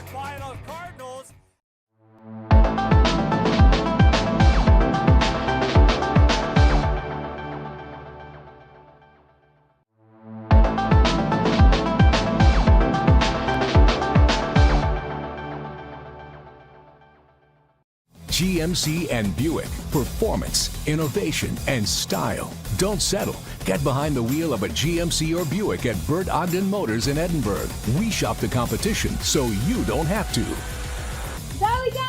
final Cardinals. GMC and Buick. Performance, innovation, and style. Don't settle. Get behind the wheel of a GMC or Buick at Bert Ogden Motors in Edinburgh. We shop the competition so you don't have to. There we go!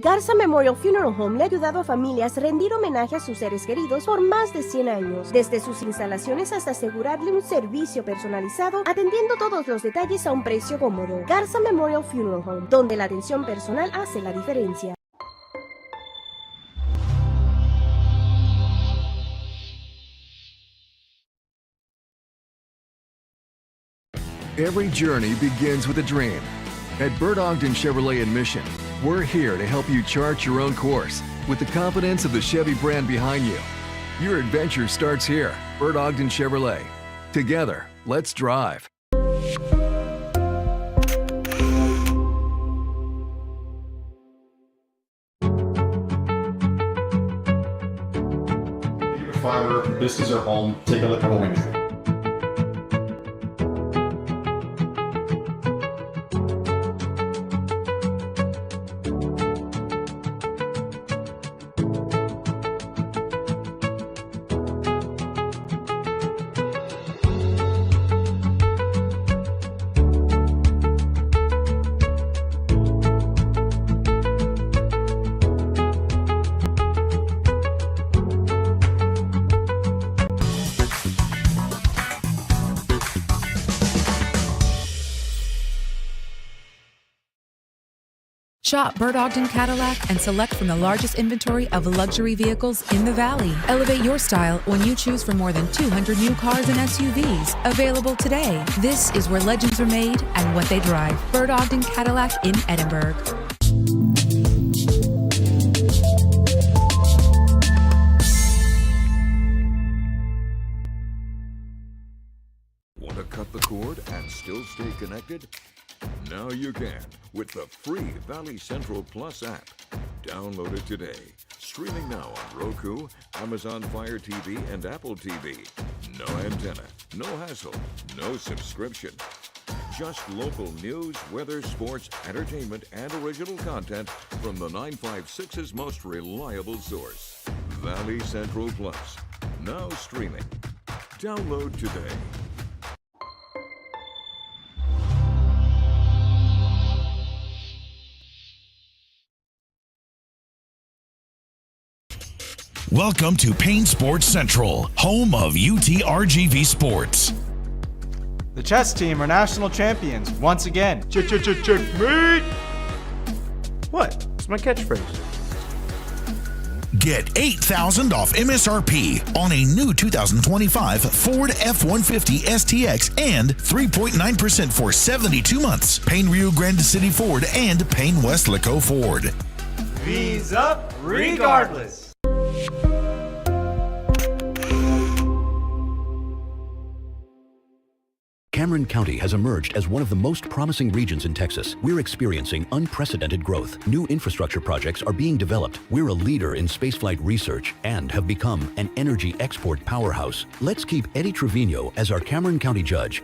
Garza Memorial Funeral Home le ha ayudado a familias a rendir homenaje a sus seres queridos por más de 100 años, desde sus instalaciones hasta asegurarle un servicio personalizado, atendiendo todos los detalles a un precio cómodo. Garza Memorial Funeral Home, donde la atención personal hace la diferencia. Every journey begins with a dream. At Bert Ogden Chevrolet in Mission, we're here to help you chart your own course with the confidence of the Chevy brand behind you. Your adventure starts here. Bert Ogden Chevrolet. Together, let's drive. Fiber, this is our home. Take a look at what we do. Shop Bert Ogden Cadillac and select from the largest inventory of luxury vehicles in the Valley. Elevate your style when you choose from more than 200 new cars and SUVs available today. This is where legends are made and what they drive. Bert Ogden Cadillac in Edinburgh. Want to cut the cord and still stay connected? Now you can with the free Valley Central Plus app. Download it today. Streaming now on Roku, Amazon Fire TV, and Apple TV. No antenna, no hassle, no subscription. Just local news, weather, sports, entertainment, and original content from the 956's most reliable source. Valley Central Plus. Now streaming. Download today. Welcome to Payne Sports Central, home of UTRGV Sports. The chess team are national champions once again. Checkmate! What? It's my catchphrase. Get $8,000 off MSRP on a new 2025 Ford F-150 STX and 3.9% for 72 months. Payne Rio Grande City Ford and Payne Westlaco Ford. V's up regardless. Cameron County has emerged as one of the most promising regions in Texas. We're experiencing unprecedented growth. New infrastructure projects are being developed. We're a leader in spaceflight research and have become an energy export powerhouse. Let's keep Eddie Trevino as our Cameron County judge.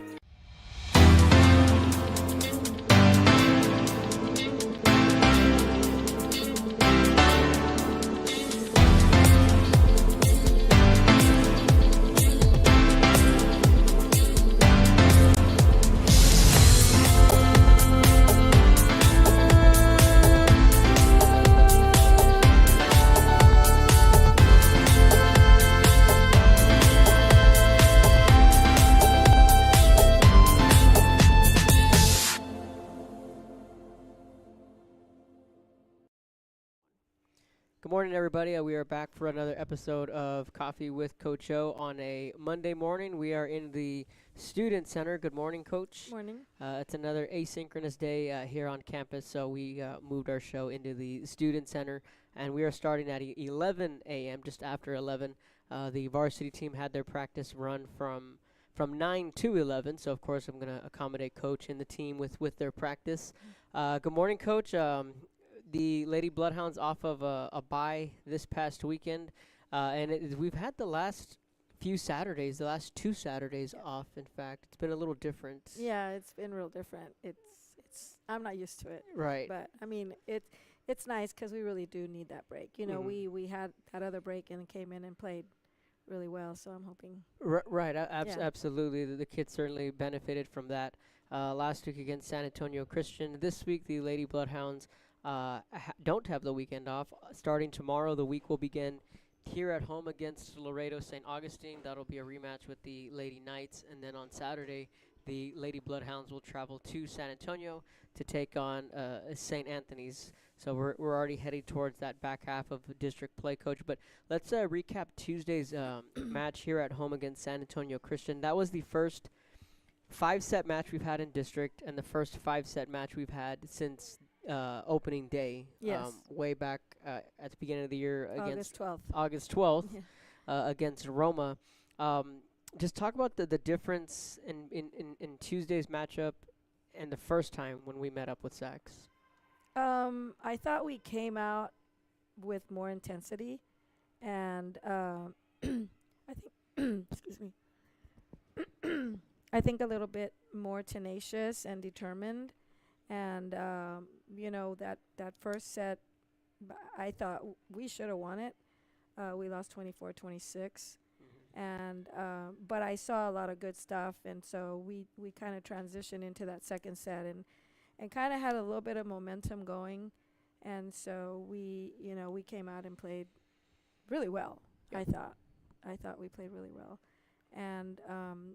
Good morning, everybody. We are back for another episode of Coffee with Coach O on a Monday morning. We are in the Student Center. Good morning, Coach. Morning. It's another asynchronous day here on campus, so we moved our show into the Student Center, and we are starting at 11 a.m., just after 11. The varsity team had their practice run from 9 to 11, so of course I'm going to accommodate Coach and the team with their practice. Good morning, Coach. The Lady Bloodhounds off of a bye this past weekend, and we've had the last few Saturdays, the last 2 Saturdays off, in fact. It's been a little different. Yeah, it's been real different. It's I'm not used to it. Right. But, I mean, it's nice because we really do need that break. You know, we had that other break and came in and played really well, so I'm hoping. Right, absolutely. The kids certainly benefited from that. Last week against San Antonio Christian. This week, the Lady Bloodhounds don't have the weekend off. Starting tomorrow, the week will begin here at home against Laredo St. Augustine. That'll be a rematch with the Lady Knights. And then on Saturday, the Lady Bloodhounds will travel to San Antonio to take on St. Anthony's. So we're already heading towards that back half of district play, Coach. But let's recap Tuesday's match here at home against San Antonio Christian. That was the first 5-set match we've had in district and the first 5-set match we've had since opening day. Yes. Way back at the beginning of the year against August 12th against Roma. Just talk about the difference in Tuesday's matchup and the first time when we met up with Sax. I thought we came out with more intensity, and I think, excuse me, I think a little bit more tenacious and determined. And, you know, that first set, I thought we should have won it. We lost 24-26. And but I saw a lot of good stuff, and so we kind of transitioned into that second set and kind of had a little bit of momentum going, and so we came out and played really well. I thought we played really well, and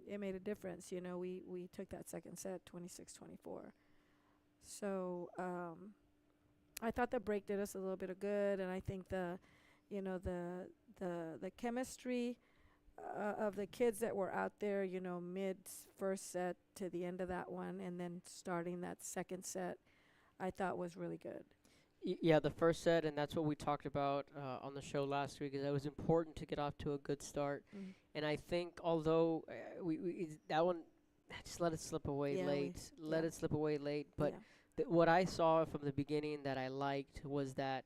it made a difference. You know, we took that second set 26-24. So I thought the break did us a little bit of good, and I think the chemistry of the kids that were out there, you know, mid first set to the end of that one, and then starting that second set, I thought was really good. Yeah, the first set, and that's what we talked about on the show last week, is that it was important to get off to a good start. And I think although we that one, just let it slip away late. Let it slip away late. But what I saw from the beginning that I liked was that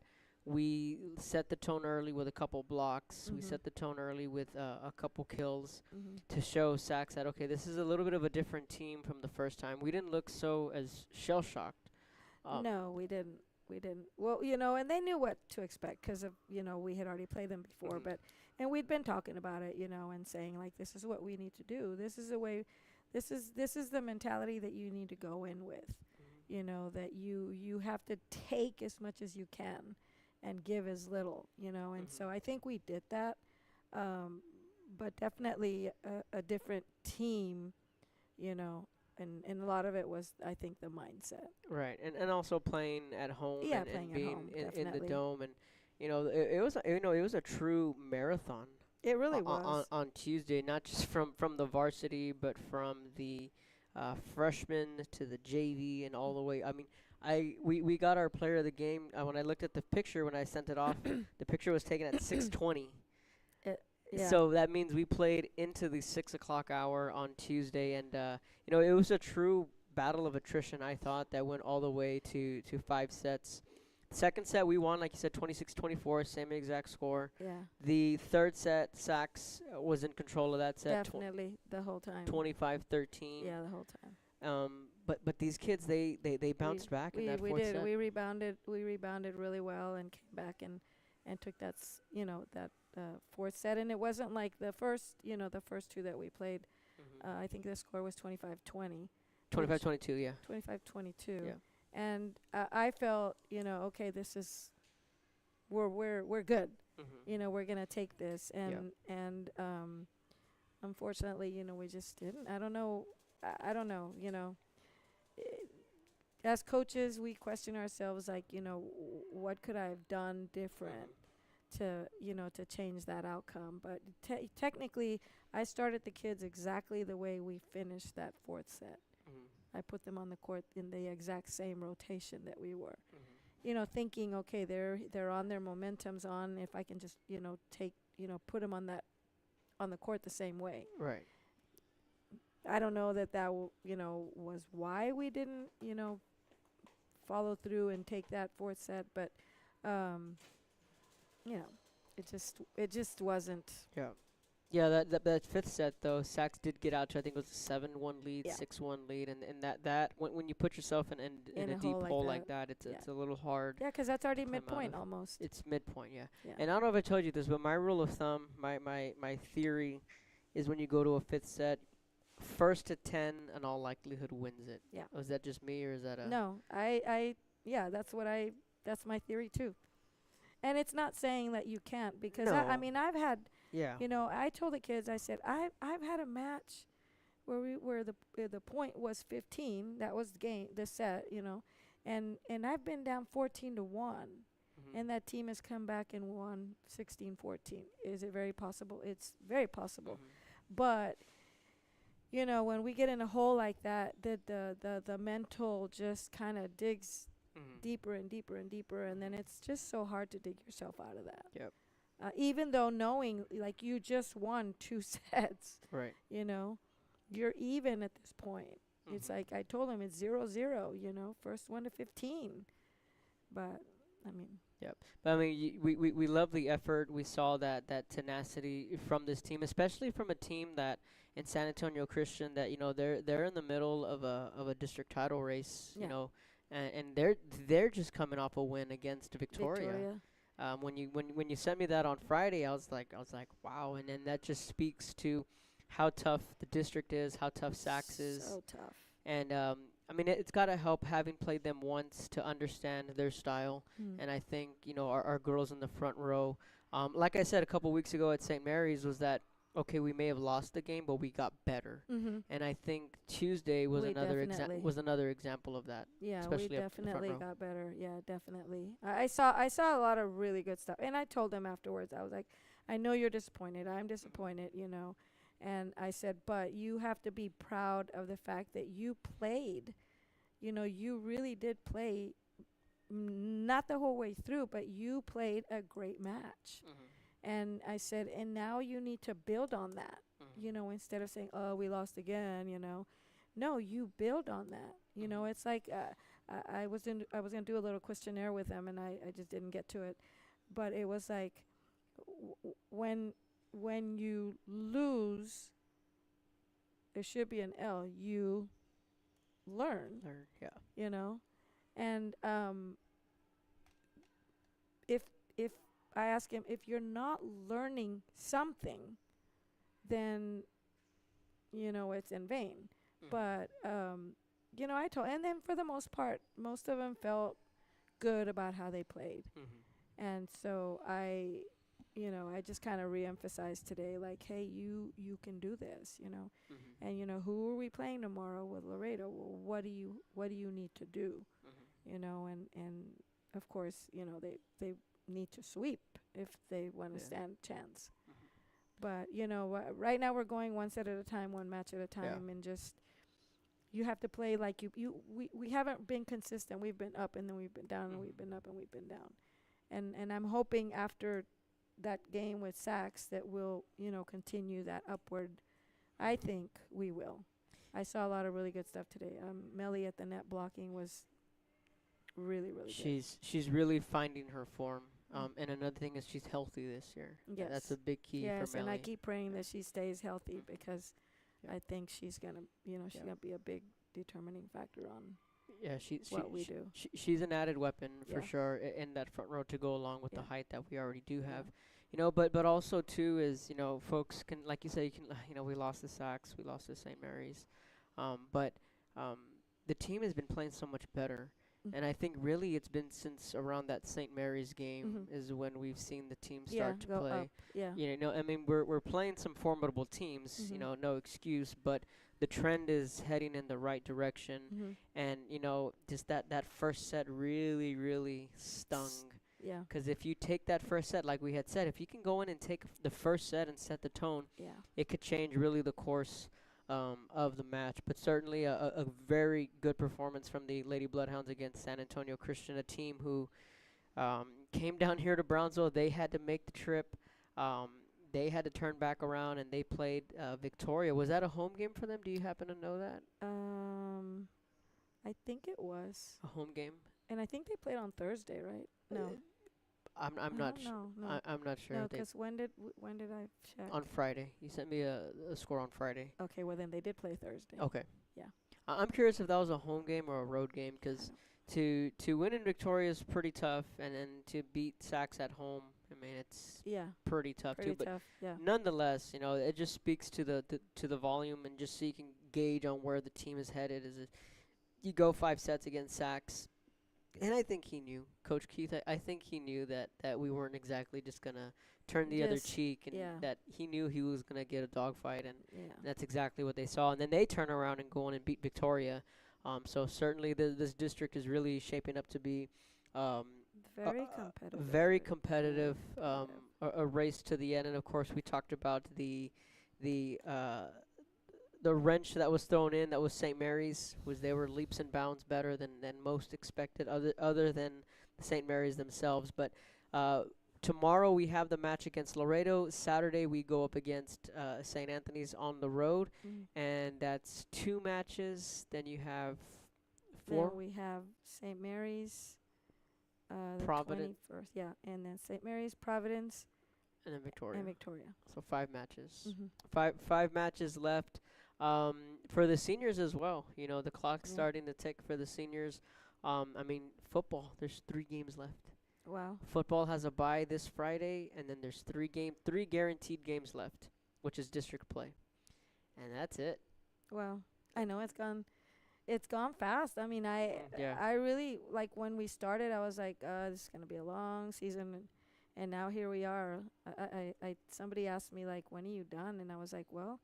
we set the tone early with a couple blocks. We set the tone early with a couple kills to show Sax that, okay, this is a little bit of a different team from the first time. We didn't look so as shell-shocked. No, we didn't. Well, you know, and they knew what to expect because of, you know, we had already played them before. And we'd been talking about it, you know, and saying, like, this is what we need to do. This is the way, this is the mentality that you need to go in with, you know, that you have to take as much as you can and give as little, you know, and so I think we did that, but definitely a different team, you know, and a lot of it was, I think, the mindset. Right, and also playing at home and being in the dome, and you know, it was a true marathon. It really was on Tuesday, not just from the varsity, but from the freshmen to the JV and all the way. I mean, we got our player of the game. When I looked at the picture, when I sent it off, the picture was taken at 6:20. So that means we played into the 6 o'clock hour on Tuesday, and you know, it was a true battle of attrition. I thought that went all the way to 5 sets. Second set we won, like you said, 26-24, same exact score. Yeah. The third set, Sax was in control of that set. Definitely the whole time. 25-13. Yeah, the whole time. But these kids, they bounced back in that fourth set. We rebounded really well and came back and took that fourth set. And it wasn't like the first two that we played. I think the score was 25-20. 25-22, yeah. 25-22. Yeah. And I felt, you know, okay, this is we're good. You know, we're gonna take this, and unfortunately, you know, we just didn't. I don't know. You know, as coaches, we question ourselves, like, you know, what could I have done different to change that outcome. But technically, I started the kids exactly the way we finished that fourth set. I put them on the court in the exact same rotation that we were. Thinking, okay, they're on, their momentum's on. If I can just put them on the court the same way. Right. I don't know that was why we didn't follow through and take that fourth set, but it just wasn't. Yeah. Yeah, that fifth set though, Sachs did get out to, I think it was a 7-1 lead, Yeah. 6-1 lead, and that when you put yourself in a deep hole like that, it's a little hard. Yeah, 'cause that's already climb out midpoint of. almost. It's midpoint, yeah. Yeah. And I don't know if I told you this, but my rule of thumb, my theory, is when you go to a fifth set, first to 10 in all likelihood wins it. Yeah. Was that just me, or is that a? No, that's my theory too. And it's not saying that you can't, because No. I mean, I've had. Yeah. I told the kids, I said, I've had a match where the point was 15. That was the set, and I've been down 14-1, and that team has come back and won 16-14. Is it very possible? It's very possible, but when we get in a hole like that, the mental just kind of digs deeper and deeper and deeper, and then it's just so hard to dig yourself out of that. Yep. Even though knowing, like, you just won 2 sets, Right. You're even at this point. It's like I told him it's 0-0, first one to 15. But, I mean. Yep. But, I mean, we love the effort. We saw that tenacity from this team, especially from a team that in San Antonio Christian that, they're in the middle of a district title race, Yeah. and they're just coming off a win against Victoria. When you sent me that on Friday, I was like, wow, and then that just speaks to how tough the district is, how tough Sachs is. So tough. And I mean, it's got to help having played them once to understand their style. And I think our girls in the front row, like I said a couple weeks ago at St. Mary's, was that okay? We may have lost the game, but we got better. And I think Tuesday was We another definitely- example of that. Yeah, especially we up in the front definitely row. got better. Yeah, definitely. I saw a lot of really good stuff, and I told them afterwards. I was like, I know you're disappointed. I'm disappointed, And I said, but you have to be proud of the fact that you played. You really did play, not the whole way through, but you played a great match. And I said, and now you need to build on that. Instead of saying, oh, we lost again. No, you build on that. It's like I was gonna do a little questionnaire with them, and I just didn't get to it. But it was like when you lose, there should be an L. You learn. Yeah. And if I ask him, if you're not learning something, then it's in vain. But I told, and then for the most part, most of them felt good about how they played. And so I just kind of reemphasized today, like, hey, you can do this, and who are we playing tomorrow with Laredo? Well, what do you need to do, and of course, they need to sweep if they want to stand a chance. But right now we're going one set at a time, one match at a time, and just you have to play like we haven't been consistent. We've been up and then we've been down, and we've been up and we've been down, and I'm hoping after that game with Sachs that we'll continue that upward. I think we will. I saw a lot of really good stuff today. Melly at the net blocking was really, really good. She's really finding her form. And another thing is she's healthy this year. Yes. That's a big key for Melly. Yes, and I keep praying that she stays healthy, because I think she's gonna, she's gonna be a big determining factor on what we do. She's an added weapon for sure in that front row to go along with the height that we already do have. But also too is folks can, like you say, we lost to Sachs, we lost to St. Mary's, but the team has been playing so much better. And I think really it's been since around that St. Mary's game is when we've seen the team start to play. Up. Yeah. I mean, we're playing some formidable teams, no excuse, but the trend is heading in the right direction. And, just that first set really, really stung. Yeah. Because if you take that first set, like we had said, if you can go in and take the first set and set the tone, Yeah. it could change really the course of the match. But certainly a very good performance from the Lady Bloodhounds against San Antonio Christian, a team who came down here to Brownsville. They had to make the trip. They had to turn back around, and they played Victoria. Was that a home game for them? Do you happen to know that? I think it was. A home game? And I think they played on Thursday, right? No. I'm not sure. No. I'm not sure. No, because when did I check? On Friday. You sent me a score on Friday. Okay, well then they did play Thursday. Okay. Yeah. I'm curious if that was a home game or a road game, because to win in Victoria is pretty tough, and then to beat Sacs at home, I mean, it's pretty tough too. But nonetheless, you know, it just speaks to the volume, and just so you can gauge on where the team is headed. You go 5 sets against Sacs, and I think he knew, Coach Keith. I think he knew that we weren't exactly just gonna turn the other cheek, and that he knew he was gonna get a dogfight, and that's exactly what they saw. And then they turn around and go on and beat Victoria. So certainly this district is really shaping up to be very competitive. Very competitive. A race to the end, and of course we talked about the wrench that was thrown in. That was St. Mary's. They were leaps and bounds better than most expected, other than St. Mary's themselves. But tomorrow we have the match against Laredo. Saturday we go up against St. Anthony's on the road, and that's 2 matches. Then you have 4. Then we have St. Mary's, the Providence. 21st, and then St. Mary's, Providence, and then Victoria. So 5 matches. 5 matches left. For the seniors as well, you know, the clock's starting to tick for the seniors. I mean, football, there's 3 games left. Wow. Football has a bye this Friday, and then there's 3 guaranteed games left, which is district play. And that's it. Wow. I know it's gone fast. I mean, I really, like, when we started, I was like, this is going to be a long season, and now here we are. Somebody asked me, like, when are you done? And I was like, well,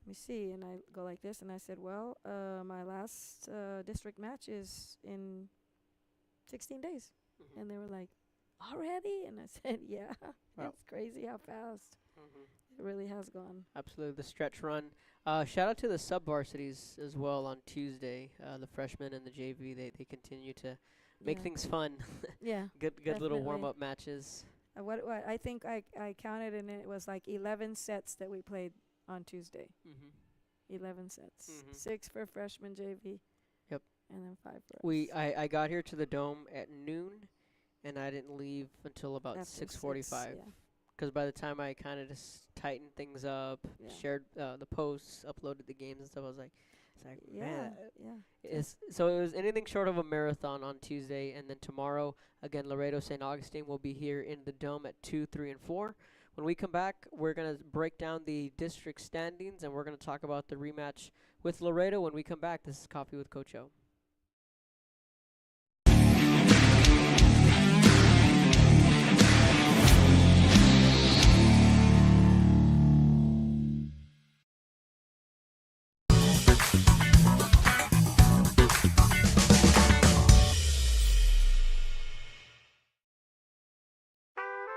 let me see. And I go like this, and I said, well, my last district match is in 16 days. And they were like, already? And I said, yeah. Wow. It's crazy how fast it really has gone. Absolutely. The stretch run. Shout out to the sub-varsities as well on Tuesday. The freshmen and the JV, they continue to make things fun. Good little warm-up matches. What I think I counted, and it was like 11 sets that we played on Tuesday. 11 sets. 6 for freshman JV. Yep. And then 5 for us. I got here to the Dome at noon, and I didn't leave until about 6:45. Because by the time I kind of just tightened things up, shared the posts, uploaded the games and stuff, I was like, man. So it was anything short of a marathon on Tuesday, and then tomorrow, again, Laredo St. Augustine will be here in the Dome at 2, 3, and 4. When we come back, we're going to break down the district standings, and we're going to talk about the rematch with Laredo when we come back. This is Coffee with Coach O.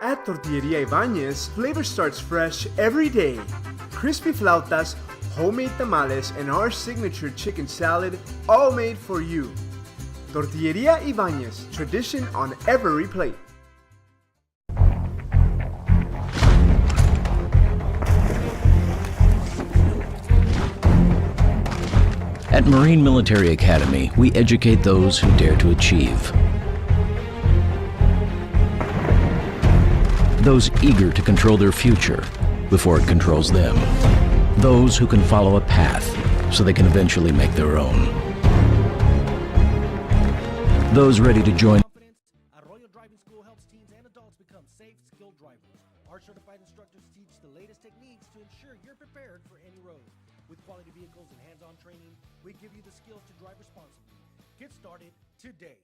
At Tortilleria Ibañez, flavor starts fresh every day. Crispy flautas, homemade tamales, and our signature chicken salad, all made for you. Tortilleria Ibañez, tradition on every plate. At Marine Military Academy, we educate those who dare to achieve. Those eager to control their future before it controls them. Those who can follow a path so they can eventually make their own. Those ready to join. Arroyo Driving School helps teens and adults become safe, skilled drivers. Our certified instructors teach the latest techniques to ensure you're prepared for any road. With quality vehicles and hands-on training, we give you the skills to drive responsibly. Get started today.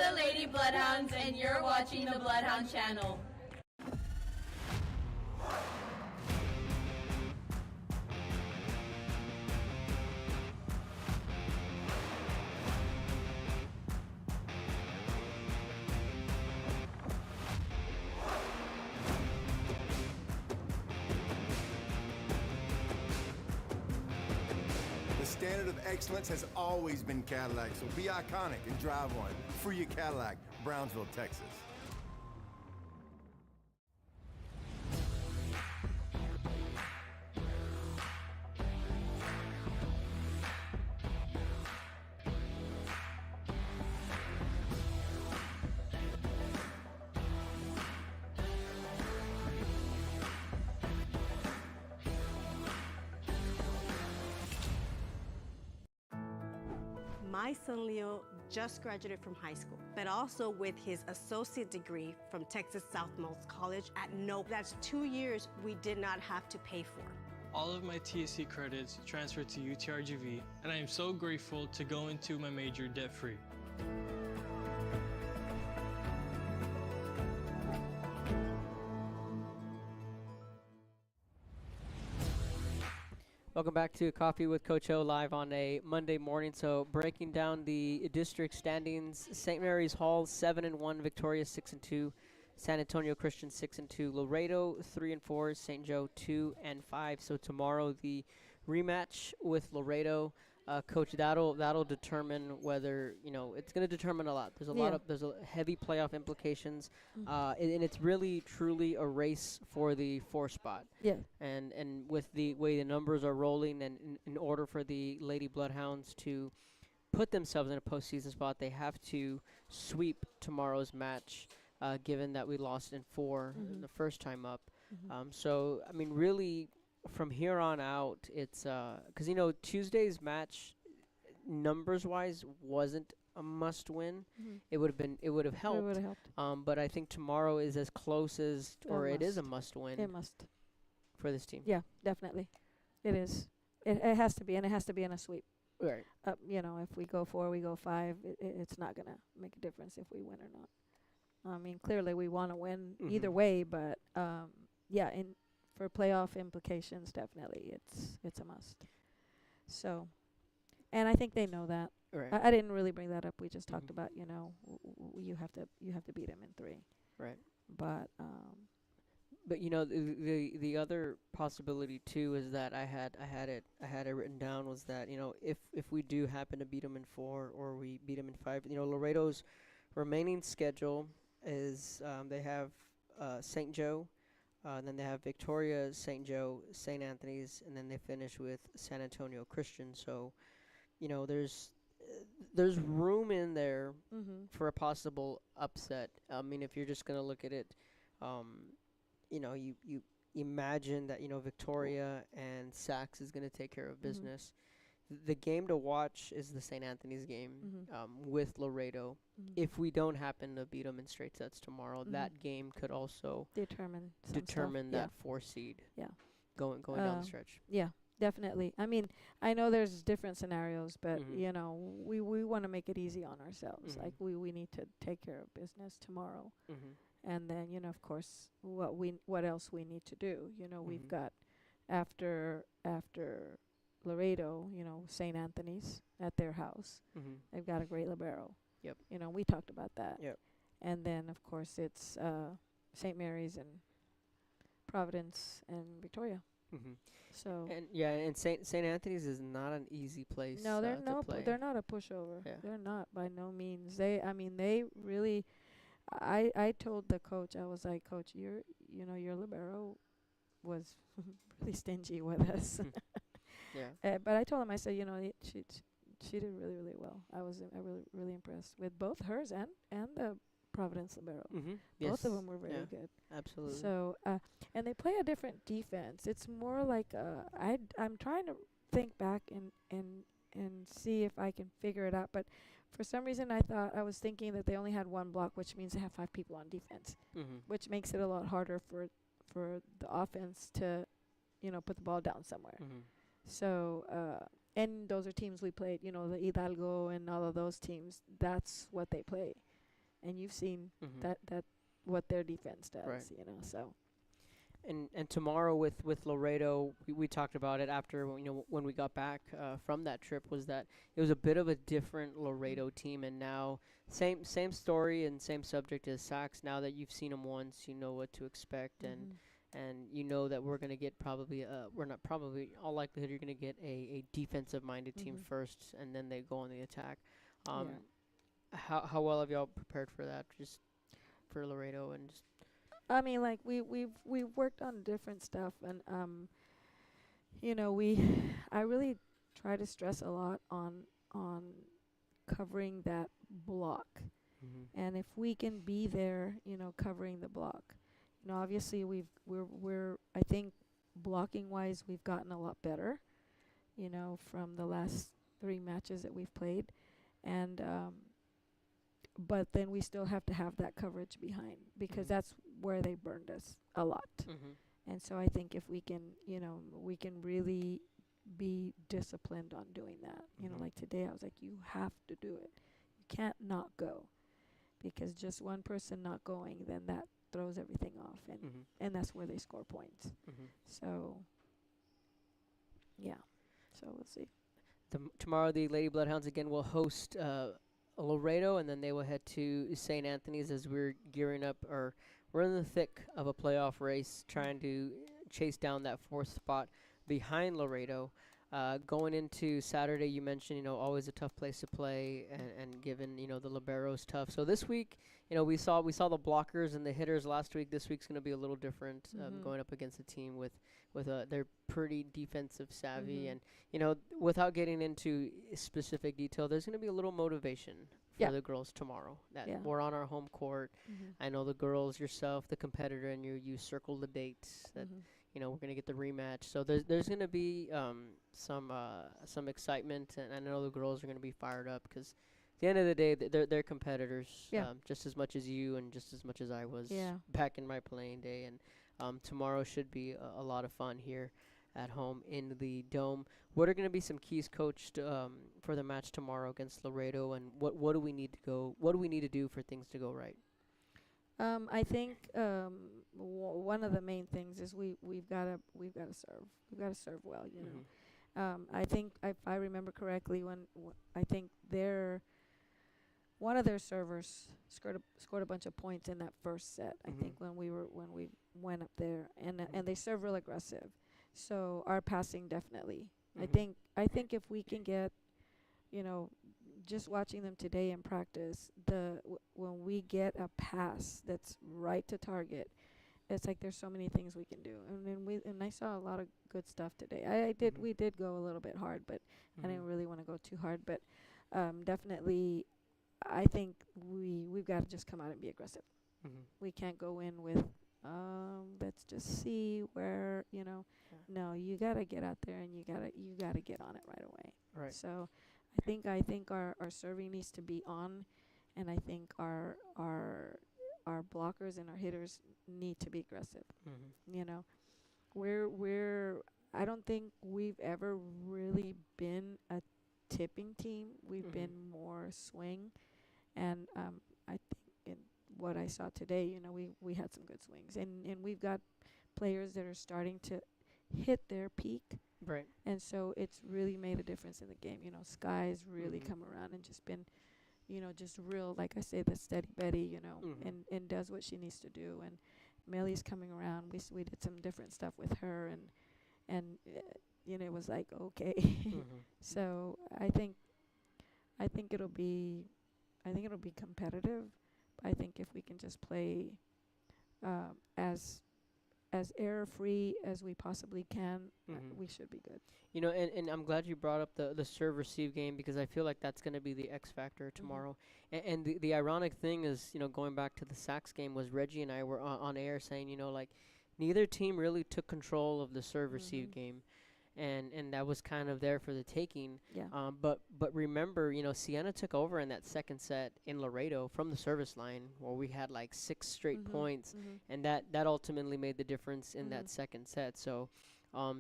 the Lady Bloodhounds, and you're watching the Bloodhound Channel. The standard of excellence has always been Cadillac, so be iconic and drive one. Free your Cadillac, Brownsville, Texas. My son Leo just graduated from high school, but also with his associate degree from Texas Southmost College at Nope. That's 2 years we did not have to pay for. All of my TSC credits transferred to UTRGV, and I am so grateful to go into my major debt-free. Welcome back to Coffee with Coach O live on a Monday morning. So breaking down the district standings: St. Mary's Hall 7-1, Victoria 6-2, San Antonio Christian 6-2, Laredo 3-4, St. Joe 2-5. So tomorrow the rematch with Laredo. Coach, that'll determine whether, it's going to determine a lot. There's a heavy playoff implications, and it's really truly a race for the 4 spot. Yeah. And with the way the numbers are rolling, and in order for the Lady Bloodhounds to put themselves in a postseason spot, they have to sweep tomorrow's match, given that we lost in 4 the first time up. So, I mean, really, from here on out, it's because Tuesday's match, numbers-wise, wasn't a must-win. It would have helped. It would have helped. But I think tomorrow is as close as, or it is a must-win. It must for this team. Yeah, definitely, it is. It has to be, and it has to be in a sweep. Right. If we go 4, we go 5. It's not gonna make a difference if we win or not. I mean, clearly we want to win either way, but yeah, for playoff implications, definitely it's a must. So, and I think they know that. Right. I didn't really bring that up. We just talked about, you have to beat them in 3. Right. But the other possibility too is that I had it written down was that if we do happen to beat them in 4 or we beat them in 5, Laredo's remaining schedule is they have St. Joe. Then they have Victoria, St. Joe, St. Anthony's, and then they finish with San Antonio Christian. So, there's room in there for a possible upset. I mean, if you're just going to look at it, you imagine that, Victoria and Sachs is going to take care of business. The game to watch is the St. Anthony's game with Laredo. If we don't happen to beat them in straight sets tomorrow, that game could also determine that 4 seed. Yeah, going down the stretch. Yeah, definitely. I mean, I know there's different scenarios, but we want to make it easy on ourselves. Like we need to take care of business tomorrow, and then of course what else we need to do. We've got after Laredo, St. Anthony's at their house. They've got a great libero. Yep. We talked about that. Yep. And then, of course, it's St. Mary's and Providence and Victoria. So. And St. Anthony's is not an easy place. No, they're they're not a pushover. Yeah. They're not by no means. They really. I told the coach, I was like, Coach, your libero was really stingy with us. Yeah. But I told him, I said, she did really, really well. I was really impressed with both hers and the Providence libero. Both of them were very good. Absolutely. So, and they play a different defense. It's more like I'm trying to think back and see if I can figure it out. But for some reason, I was thinking that they only had 1 block, which means they have 5 people on defense, which makes it a lot harder for the offense to, put the ball down somewhere. So, and those are teams we played, the Hidalgo and all of those teams. That's what they play. and you've seen Mhm. that what their defense does, Right. you know. So And tomorrow with Laredo, we talked about it after when we got back from that trip, was that it was a bit of a different Laredo team, and now same story and same subject as Sacs. Now that you've seen them once, you know what to expect, and you know that we're gonna get probably we're not probably all likelihood you're gonna get a defensive minded team first, and then they go on the attack. How well have y'all prepared for that? Just for Laredo and just I mean, like we've worked on different stuff, and you know, I really try to stress a lot on covering that block, and if we can be there, you know, covering the block, you know, obviously we're I think blocking wise we've gotten a lot better, you know, from the last 3 matches that we've played, and but then we still have to have that coverage behind, because that's where they burned us a lot. And so I think if we can, you know, we can really be disciplined on doing that. You know, like today I was like, you have to do it. You can't not go, because just one person not going, then that throws everything off, and that's where they score points. So yeah, so we'll see. Tomorrow the Lady Bloodhounds again will host Laredo, and then they will head to St. Anthony's as we're gearing up, or we're in the thick of a playoff race, trying to chase down that 4th spot behind Laredo. Going into Saturday, you mentioned, you know, always a tough place to play, and given, you know, the liberos tough. So this week, you know, we saw the blockers and the hitters last week. This week's going to be a little different, going up against a team with they're pretty defensive savvy, and you know, without getting into specific detail, there's going to be a little motivation for the girls tomorrow. That we're on our home court. I know the girls, yourself, the competitor, and you circle the dates that. You know, we're going to get the rematch. So there's going to be some excitement, and I know the girls are going to be fired up, because at the end of the day, they're competitors, just as much as you and just as much as I was back in my playing day. And tomorrow should be a lot of fun here at home in the Dome. What are going to be some keys, Coach, for the match tomorrow against Laredo, and what do we need to do for things to go right? I think one of the main things is we've got to serve. We've got to serve well, you know. I think if I remember correctly, I think one of their servers scored a bunch of points in that first set. I think when we went up there, and they serve real aggressive. So our passing definitely. I think if we can get, you know, just watching them today in practice, when we get a pass that's right to target, it's like there's so many things we can do. And I saw a lot of good stuff today. We did go a little bit hard, but I didn't really want to go too hard. But definitely, I think we've got to just come out and be aggressive. We can't go in with let's just see where, you know. No, you gotta get out there, and you gotta get on it right away. Right. So I think our serving needs to be on, and I think our blockers and our hitters need to be aggressive. You know, I don't think we've ever really been a tipping team. We've been more swing, and I think in what I saw today, you know, we had some good swings, and we've got players that are starting to hit their peak. Right. And so it's really made a difference in the game. You know, Sky's really come around and just been, you know, just real, like I say, the steady Betty, you know, and does what she needs to do. And Millie's coming around. We did some different stuff with her, and you know, it was like, okay. So I think it'll be competitive. I think if we can just play as error-free as we possibly can, we should be good. You know, and I'm glad you brought up the serve-receive game, because I feel like that's going to be the X factor tomorrow. And the ironic thing is, you know, going back to the Sacs game, was Reggie and I were on air saying, you know, like, neither team really took control of the serve-receive game. And that was kind of there for the taking. But remember, you know, Sienna took over in that second set in Laredo from the service line, where we had like 6 straight points, and that ultimately made the difference in that second set. So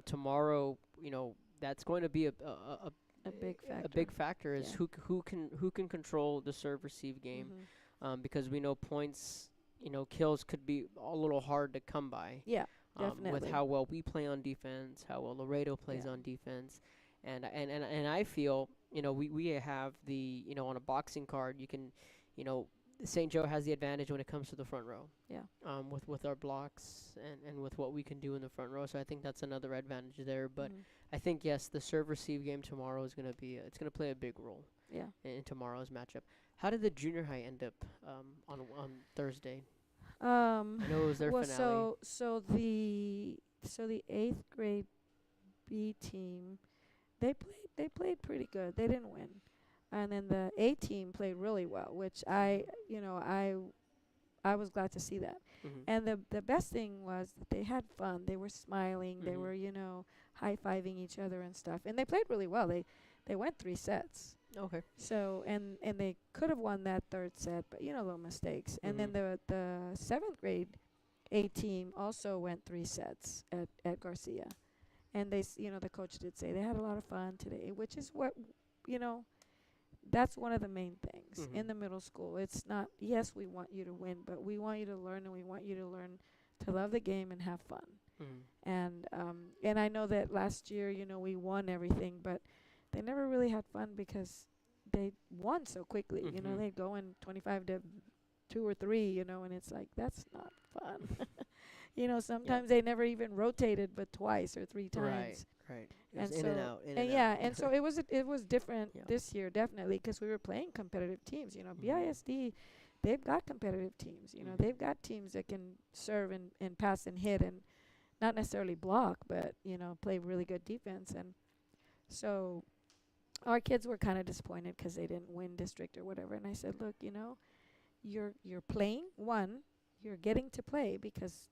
tomorrow, you know, that's going to be a big factor. A big factor is who can control the serve receive game. because we know points, kills could be a little hard to come by. Yeah, With definitely. how well we play on defense, how well Laredo plays Yeah. on defense, and I feel we have the on a boxing card you can St. Joe has the advantage when it comes to the front row. Yeah. With our blocks and with what we can do in the front row, so I think that's another advantage there. But I think yes, the serve receive game tomorrow is going to be it's going to play a big role. Yeah. In tomorrow's matchup. How did the junior high end up on Thursday? I know it was their well, finale. So the 8th grade B team, they played pretty good. They didn't win, and then the A team played really well, which I was glad to see that. Mhm. And the best thing was that they had fun. They were smiling. They Mhm. were high fiving each other and stuff. And they played really well. They went 3 sets. Okay. So and they could have won that 3rd set, but little mistakes. And then the 7th grade A team also went 3 sets at Garcia, and the coach did say they had a lot of fun today, which is what that's one of the main things in the middle school. It's not, yes, we want you to win, but we want you to learn, and we want you to learn to love the game and have fun. And I know that last year we won everything, but they never really had fun because they won so quickly. They'd go in 25-2 or 3, and it's like, that's not fun. Sometimes they never even rotated but twice or 3 times. Right. It And was in so and out. and so it was different this year, definitely, because we were playing competitive teams. BISD, they've got competitive teams. They've got teams that can serve and pass and hit and not necessarily block, but play really good defense. And so our kids were kind of disappointed because they didn't win district or whatever. And I said, look, you're playing. You're getting to play because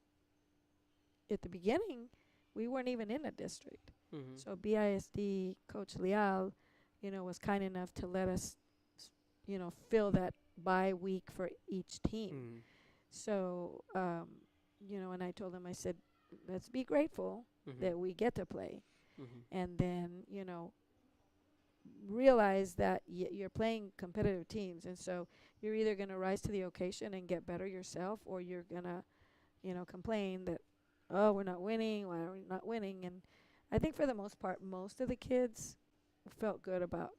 at the beginning we weren't even in a district. So BISD coach Leal, was kind enough to let us, fill that bye week for each team. So, and I told them, I said, let's be grateful that we get to play. And then, realize that you're playing competitive teams. And so you're either going to rise to the occasion and get better yourself, or you're going to, complain that, oh, we're not winning, why are we not winning? And I think for the most part, most of the kids felt good about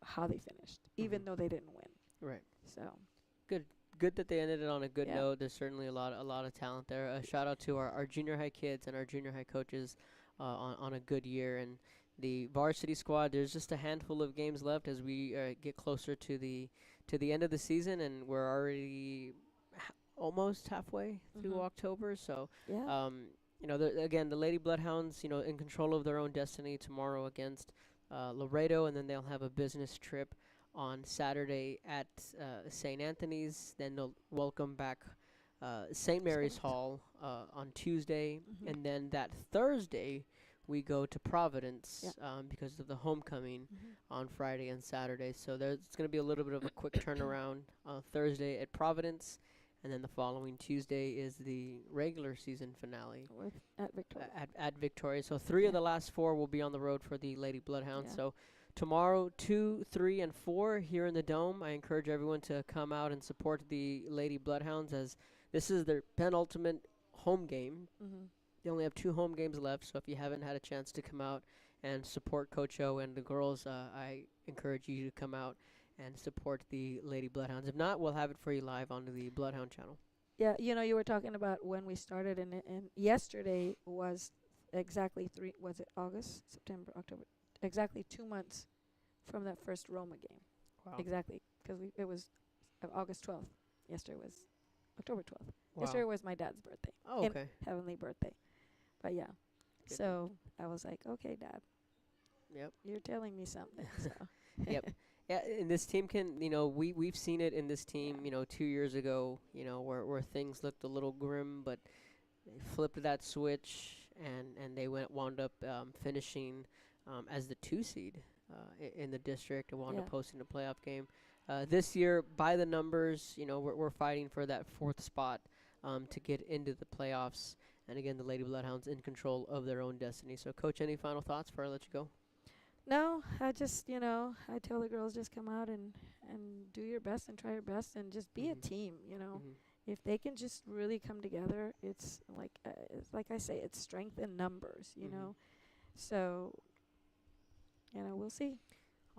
how they finished, even though they didn't win. Right. So good that they ended it on a good Yeah. note. There's certainly a lot of talent there. A shout out to our junior high kids and our junior high coaches on a good year. And the varsity squad, there's just a handful of games left as we get closer to the end of the season, and we're already almost halfway through October. So Yeah. again, the Lady Bloodhounds, in control of their own destiny tomorrow against Laredo, and then they'll have a business trip on Saturday at St. Anthony's. Then they'll welcome back St. Mary's Hall on Tuesday, and then that Thursday we go to Providence because of the homecoming on Friday and Saturday. So it's going to be a little bit of a quick turnaround. Thursday at Providence. And then the following Tuesday is the regular season finale at Victoria. At Victoria. So 3 of the last 4 will be on the road for the Lady Bloodhounds. Yeah. So tomorrow, 2, 3, and 4 here in the Dome. I encourage everyone to come out and support the Lady Bloodhounds, as this is their penultimate home game. They only have 2 home games left. So if you haven't had a chance to come out and support Coach O and the girls, I encourage you to come out and support the Lady Bloodhounds. If not, we'll have it for you live on the Bloodhound channel. Yeah, you were talking about when we started, and yesterday was exactly August, September, October, exactly 2 months from that first Roma game. Wow. Exactly, because it was August 12th. Yesterday was October 12th. Wow. Yesterday was my dad's birthday. Oh, okay. Heavenly birthday. But yeah, so I was like, okay, Dad. Yep. You're telling me something. So. Yep. Yeah, and this team can, we've seen it in this team, 2 years ago, where things looked a little grim, but they flipped that switch and they wound up finishing as the 2 seed in the district and wound up hosting a playoff game. This year, by the numbers, we're fighting for that 4th spot to get into the playoffs. And again, the Lady Bloodhounds in control of their own destiny. So, Coach, any final thoughts before I let you go? No, I just, I tell the girls just come out and do your best and try your best and just be a team, If they can just really come together, it's like I say, it's strength in numbers, So, we'll see.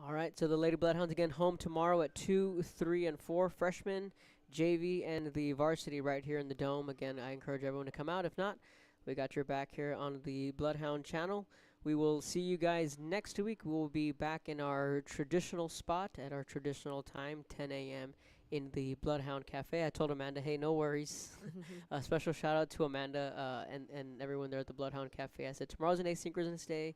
All right, so the Lady Bloodhounds again home tomorrow at 2, 3, and 4 freshmen, JV, and the varsity right here in the Dome. Again, I encourage everyone to come out. If not, we got your back here on the Bloodhound channel. We will see you guys next week. We will be back in our traditional spot at our traditional time, 10 a.m. in the Bloodhound Cafe. I told Amanda, hey, no worries. A special shout out to Amanda and everyone there at the Bloodhound Cafe. I said, tomorrow's an asynchronous day.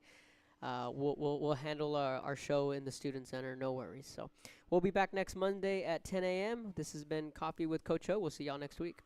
We'll handle our show in the Student Center, no worries. So we'll be back next Monday at 10 a.m. This has been Coffee with Coach O. We'll see y'all next week.